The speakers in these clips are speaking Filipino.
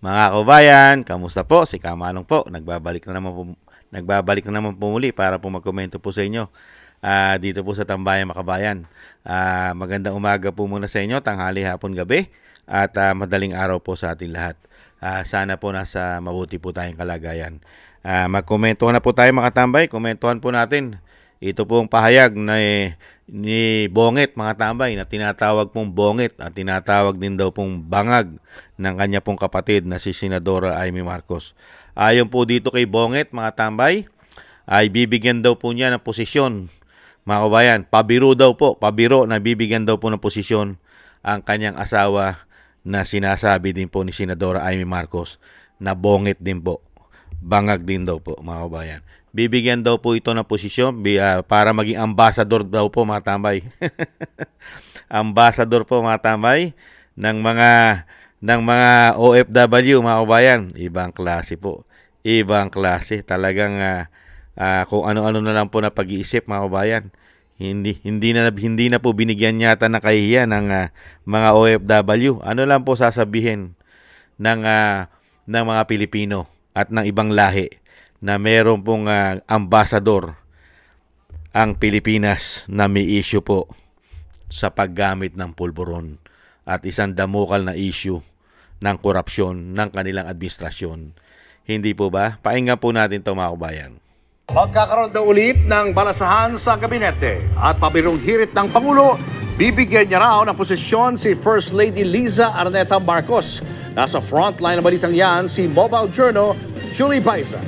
Mga kabayan, kamusta po? Si Kamanong po. Nagbabalik na naman po muli para po magkomento po sa inyo. Dito po sa Tambayan Makabayan. Magandang umaga po muna sa inyo, tanghali, hapon, gabi at madaling araw po sa ating lahat. Sana po nasa mabuti po tayong kalagayan. Magkomento na po tayo mga tambay. Komentuhan po natin. Ito pong pahayag na ni Bonget mga tambay na tinatawag pong Bonget at tinatawag din daw pong bangag ng kanya pong kapatid na si Senadora Amy Marcos. Ayon po dito kay Bonget mga tambay ay bibigyan daw po niya ng posisyon mga kabayan. Pabiro na bibigyan daw po ng posisyon ang kanyang asawa na sinasabi din po ni Senadora Amy Marcos na Bonget din po. Bangag din daw po mga kabayan. Bibigyan daw po ito ng posisyon para maging ambassador daw po mga tambay. Ambassador po mga tambay ng mga OFW mga kabayan. Ibang klase po. Ibang klase. Talagang kung ano-ano na lang po na pag-iisip mga kabayan. Hindi na po binigyan yata ng kahihiyan ng mga OFW. Ano lang po sasabihin ng mga Pilipino at ng ibang lahi na meron pong ambassador ang Pilipinas na may issue po sa paggamit ng pulburon at isang damukal na issue ng korupsyon ng kanilang administrasyon. Hindi po ba? Pakinggan po natin ito mga kabayan. Magkakaroon daw ulit ng balasahan sa gabinete at pabirong hirit ng Pangulo, bibigyan niya raw ng posisyon si First Lady Liza Araneta Marcos. Nasa frontline ng balitang yan si Mobile Journal, Julie Baisa.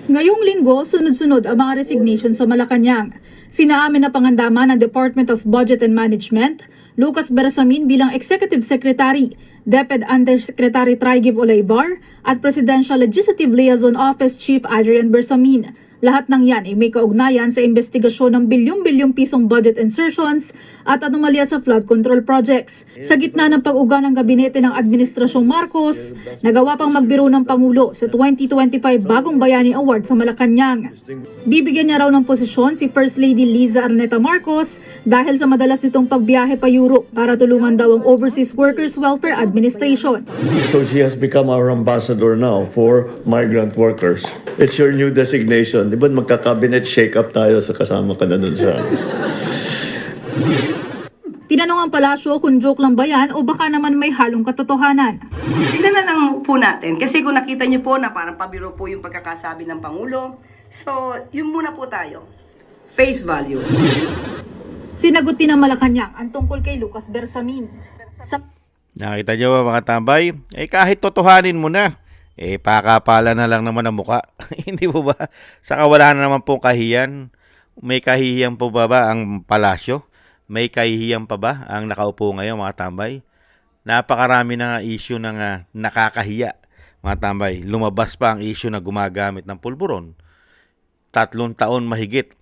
Ngayong linggo, sunod-sunod ang mga resignation sa Malacanang. Sinaamin na pangandaman ng Department of Budget and Management, Lucas Bersamin bilang Executive Secretary, DepEd Undersecretary Trigiv Olaivar at Presidential Legislative Liaison Office Chief Adrian Bersamin. Lahat ng yan ay may kaugnayan sa investigasyon ng bilyong-bilyong pisong budget insertions at anomalya sa flood control projects. Sa gitna ng pag-uga ng gabinete ng Administrasyong Marcos, nagawa pang magbiro ng Pangulo sa 2025 Bagong Bayani Award sa Malacanang. Bibigyan niya raw ng posisyon si First Lady Liza Araneta Marcos dahil sa madalas nitong pagbiyahe pa Europe para tulungan daw ang Overseas Workers Welfare Administration. So she has become our ambassador now for migrant workers. It's your new designation. Di ba magka-cabinet shake-up tayo sa kasama ka na dun sa... Tinanong ang palasyo kung joke lang ba yan o baka naman may halong katotohanan. Tignan na lang po natin. Kasi kung nakita niyo po na parang pabiro po yung pagkakasabi ng Pangulo, so yun muna po tayo. Face value. Sinagot din ng Malacanang ang tungkol kay Lucas Bersamin. Nakita niyo ba mga tambay? Kahit totohanin mo na. Pakapala na lang naman ang muka. Hindi po ba? Saka wala na naman pong kahiyan. May kahihiyan po ba ang palasyo? May kahihiyan pa ba ang nakaupo ngayon mga tambay? Napakarami na issue ng nakakahiya mga tambay. Lumabas pa ang issue na gumagamit ng pulburon. 3 taon mahigit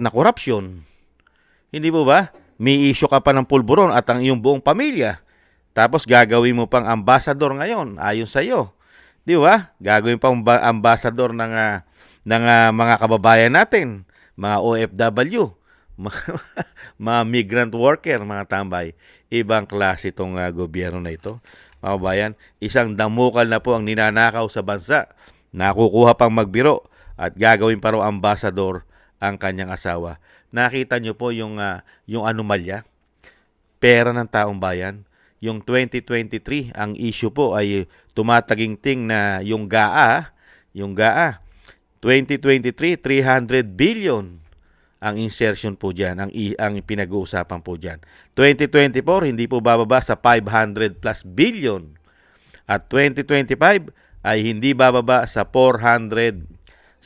na korupsyon. Hindi po ba? May issue ka pa ng pulburon at ang iyong buong pamilya. Tapos gagawin mo pang ambassador ngayon ayon sa iyo. Di ba? Gagawin pang ambassador ng mga kababayan natin, mga OFW, mga migrant worker, mga tambay. Ibang klase itong gobyerno na ito. Mga kababayan, isang damukal na po ang ninanakaw sa bansa. Nakukuha pang magbiro at gagawin pa raw ambassador ang kanyang asawa. Nakita niyo po yung anomalya, pera ng taong bayan. Yung 2023, ang issue po ay tumataginting na yung GAA. 2023, 300 billion ang insertion po dyan, ang pinag-uusapan po dyan. 2024, hindi po bababa sa 500 plus billion. At 2025 ay hindi bababa sa 473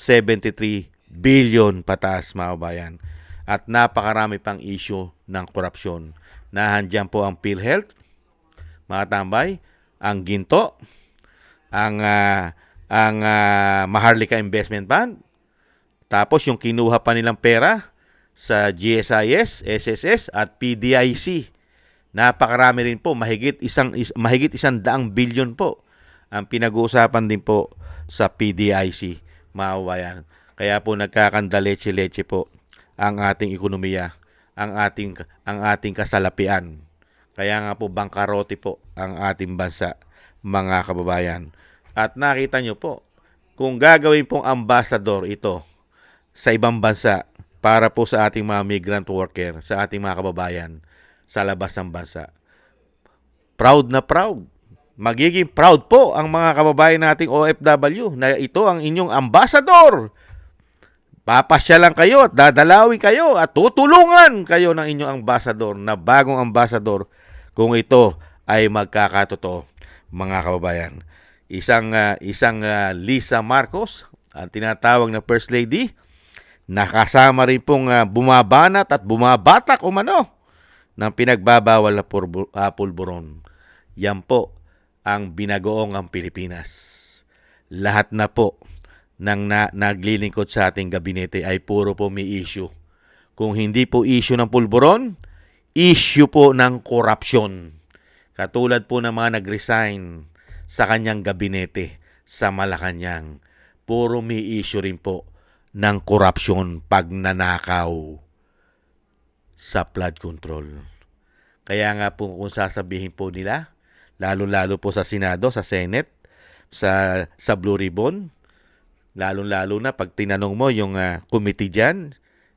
billion pataas mga kabayan. At napakarami pang issue ng korupsyon. Nahandyan po ang PhilHealth, mga tambay, ang Ginto, ang Maharlika Investment Fund, tapos yung kinuha pa nilang pera sa GSIS, SSS at PDIC. Napakarami rin po, mahigit 100 billion po ang pinag-uusapan din po sa PDIC, mga kabayan. Kaya po nagkakandaleche-leche po ang ating ekonomiya, ang ating kasalapian. Kaya nga po bangkarote po ang ating bansa, mga kababayan. At nakita nyo po, kung gagawin pong ambassador ito sa ibang bansa para po sa ating mga migrant worker, sa ating mga kababayan sa labas ng bansa, proud na proud. Magiging proud po ang mga kababayan nating OFW na ito ang inyong ambassador. Papasyalan kayo at dadalawin kayo at tutulungan kayo ng inyong ambassador na bagong ambassador kung ito ay magkakatotoo, mga kababayan. Isang Lisa Marcos, ang tinatawag na First Lady, nakasama rin pong bumabanat at bumabatak umano ng pinagbabawal na pulburon. Yan po ang binagoong ang Pilipinas. Lahat na po ng naglilingkod sa ating gabinete ay puro po may issue. Kung hindi po issue ng pulburon, issue po ng korupsyon. Katulad po ng mga nag-resign sa kanyang gabinete sa Malacanang. Puro may issue rin po ng korupsyon, pagnanakaw sa flood control. Kaya nga po kung sasabihin po nila, lalo-lalo po sa Senado, sa Senate, sa Blue Ribbon, lalo-lalo na pag tinanong mo yung committee dyan,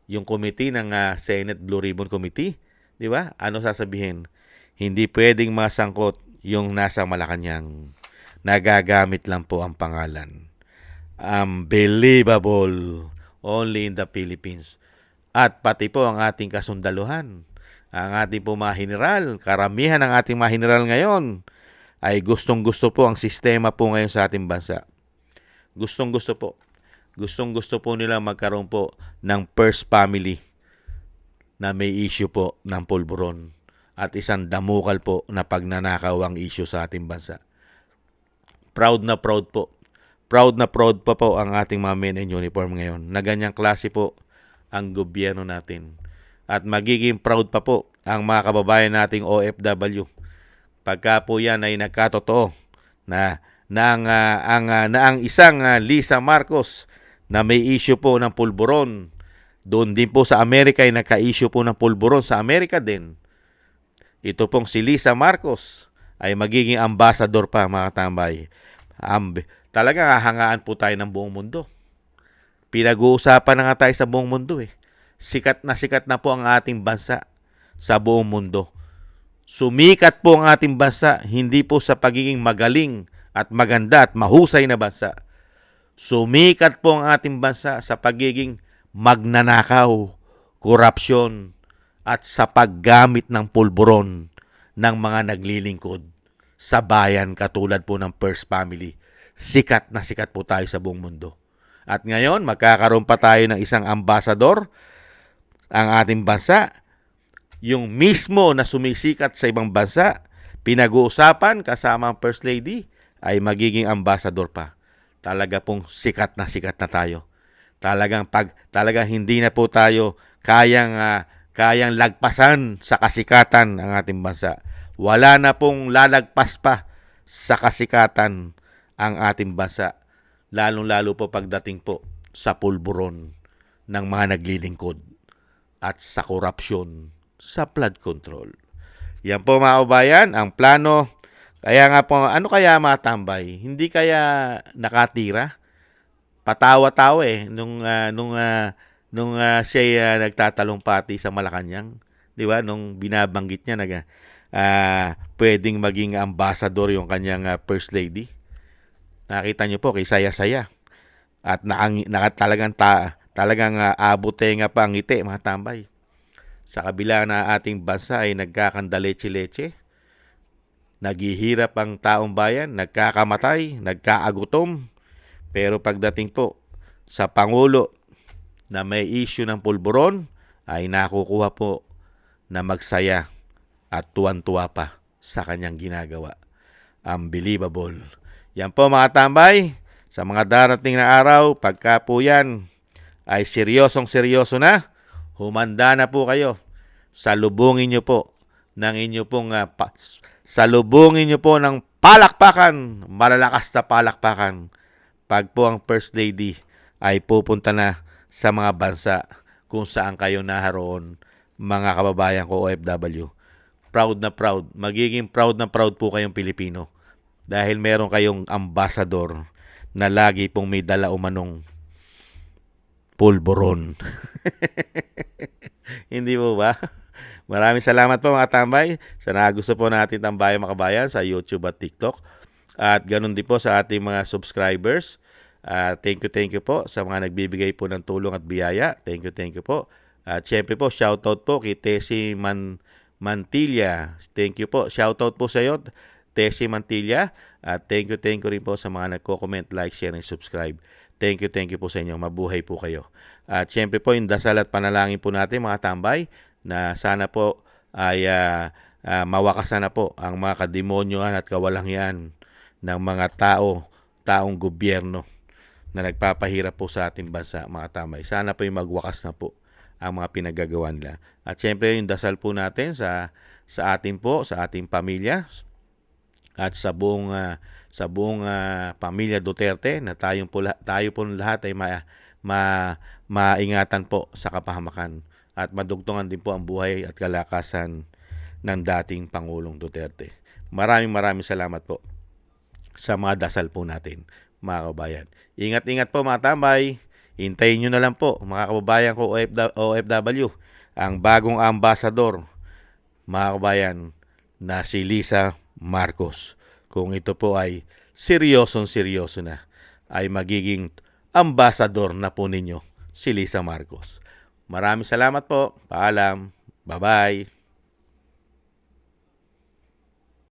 yung committee ng Senate Blue Ribbon Committee, di ba? Ano sasabihin? Hindi pwedeng masangkot yung nasa Malacanang. Nagagamit lang po ang pangalan. Unbelievable. Only in the Philippines. At pati po ang ating kasundaluhan. Ang ating po mga general, karamihan ng ating mga general ngayon ay gustong-gusto po ang sistema po ngayon sa ating bansa. Gustong-gusto po. Gustong-gusto po nila magkaroon po ng first family na may issue po ng pulburon at isang damukal po na pagnanakaw ang issue sa ating bansa. Proud na proud po. Proud na proud pa po ang ating mga men in uniform ngayon na ganyang klase po ang gobyerno natin. At magiging proud pa po ang mga kababayan nating OFW pagka po yan ay nagkatotoo na ang isang Lisa Marcos na may issue po ng pulburon, doon din po sa Amerika ay nagka-issue po ng pulburon sa Amerika din. Ito pong si Lisa Marcos ay magiging ambassador pa, mga tambay. Talaga hahangaan po tayo ng buong mundo. Pinag-uusapan na nga tayo sa buong mundo eh. Sikat na po ang ating bansa sa buong mundo. Sumikat po ang ating bansa, hindi po sa pagiging magaling at maganda at mahusay na bansa. Sumikat po ang ating bansa sa pagiging magnanakaw, korupsyon, at sa paggamit ng pulburon ng mga naglilingkod sa bayan katulad po ng First Family. Sikat po tayo sa buong mundo. At ngayon, magkakaroon pa tayo ng isang ambassador ang ating bansa. Yung mismo na sumisikat sa ibang bansa, pinag-uusapan kasama ang First Lady, ay magiging ambassador pa. Talaga pong sikat na tayo. Talagang hindi na po tayo kayang lagpasan sa kasikatan ng ating bansa. Wala na pong lalagpas pa sa kasikatan ang ating bansa. Lalong-lalo po pagdating po sa pulburon ng mga naglilingkod at sa korupsyon sa flood control. Yan po mga kabayan, ang plano. Kaya nga po, ano kaya mga tambay? Hindi kaya nakatira? Patawa-tawa eh nung siya nagtatalumpati sa Malacanang, 'di ba? Nung binabanggit niya pwedeng maging ambassador yung kanyang First Lady. Nakita niyo po kay saya-saya. At talagang abutenga pa ang ngiti, mga tambay. Sa kabila na ating bansa ay nagkakandaleche-leche, naghihirap ang taong bayan, nagkakamatay, nagkaagutom. Pero pagdating po sa Pangulo na may issue ng pulburon, ay nakukuha po na magsaya at tuwan-tuwa pa sa kanyang ginagawa. Unbelievable. Yan po mga tambay, sa mga darating na araw, pagka po yan ay seryosong-seryoso na, humanda na po kayo. Salubungin nyo po ng inyo pong salubungin nyo po ng palakpakan, malalakas na palakpakan. Pag po ang First Lady ay pupunta na sa mga bansa kung saan kayo naharoon, mga kababayan ko OFW. magiging proud na proud po kayong Pilipino. Dahil meron kayong ambassador na lagi pong may dala umanong pulburon. Hindi po ba? Maraming salamat po mga tambay. Sana gusto po natin tambayan makabayan sa YouTube at TikTok. At ganun din po sa ating mga subscribers. Thank you po sa mga nagbibigay po ng tulong at biyaya. Thank you po. At syempre po, shoutout po kay Tessie Mantilla. Thank you po. Shoutout po sa iyo, Tessie Mantilla. At thank you rin po sa mga nagko-comment, like, share, and subscribe. Thank you po sa inyo. Mabuhay po kayo. At syempre po, yung dasal at panalangin po natin mga tambay na sana po ay mawakasan na po ang mga kademonyoan at kawalangian ng mga taong gobyerno na nagpapahirap po sa ating bansa mga tambay. Sana po yung magwakas na po ang mga pinagagawa nila. At syempre yung dasal po natin sa ating pamilya at sa buong pamilya Duterte na tayo po lahat ay maingatan po sa kapahamakan at madugtungan din po ang buhay at kalakasan ng dating Pangulong Duterte. Maraming salamat po sa mga dasal po natin, mga kababayan. Ingat po mga tambay. Hintayin nyo na lang po, mga kababayan ko OFW, ang bagong ambassador, mga kababayan, na si Liza Marcos. Kung ito po ay seryoso na, ay magiging ambassador na po ninyo si Liza Marcos. Maraming salamat po. Paalam. Bye-bye.